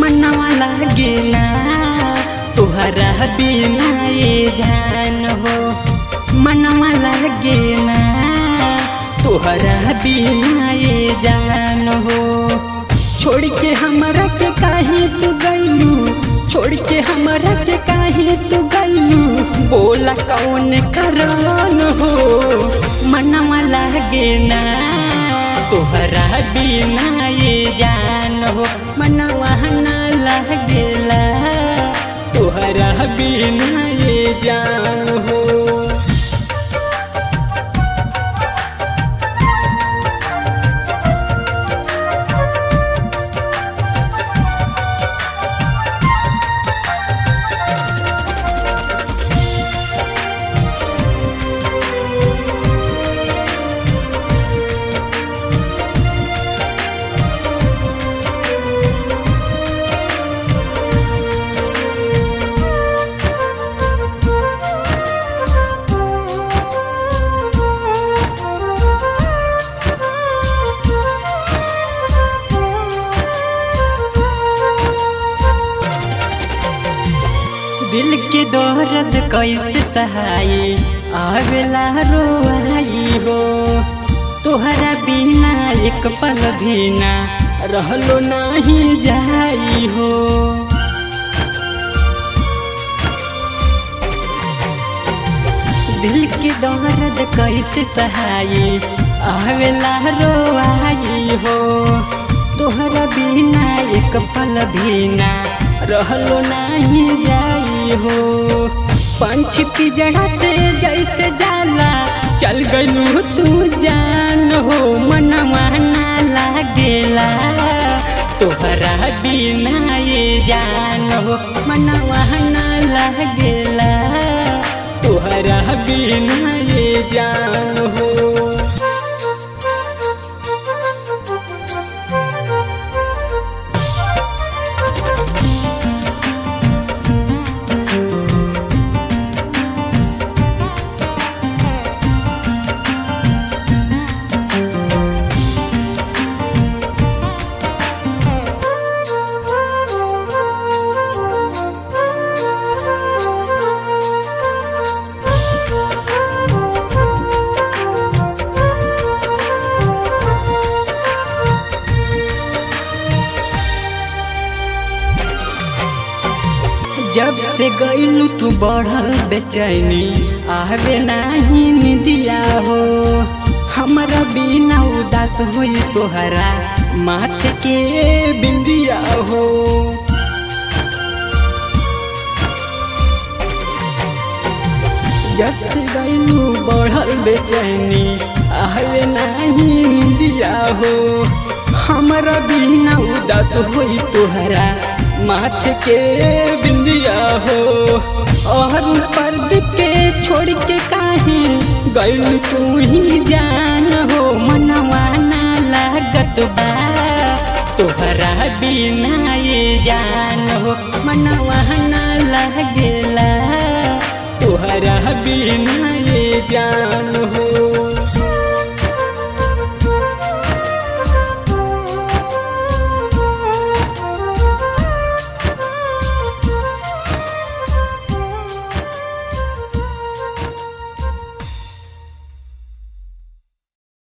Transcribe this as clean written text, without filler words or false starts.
मनवा लागे ना तुहरा बिना ये जान हो। मनवा लागे ना तुहरा बिना ये जान हो। छोड़ के हमरा के काहे तू गइलू, छोड़ के हमरा के काहे तू गइलू, बोला कौन कारण हो। मनवा लागे ना तुहरा बिना ये जान हो। मनवा ना लागेला तुहरा बिना ये जान हो। दिल के दर्द कैसे सहाई आवेला रोआई हो। तोहरा बिना एक पल भी ना रहलो नहीं जाई हो। दिल के दर्द कैसे सहाई आवेला रोआई हो। तोहरा बिना एक पल भी ना रहलो नहीं जाई हो। पंछी पिजड़ा से जैसे जाला चल गइलू तू जान हो। मनवा ना लागेला तोहरा बिना ये जान हो। मनवा ना लागेला तोहरा बिना ये जान हो। जब से गइलू तू बढ़ल बेचैनी आवे नहीं निदिया हो। हमरा बिना उदास हुई तोहरा माथे के बिंदिया हो। जब से गइलू बढ़ल बेचैनी आवे नहीं निदिया हो। हमरा बिना उदास हुई तोहरा माथे के बिंदिया हो। और प्रदीप के छोड़ के काहे गइल तू ही जान हो। मनवा ना लागत बा तोहरा बिना ये जान हो। मनवा ना लागेला तोहरा बिना ये जान हो।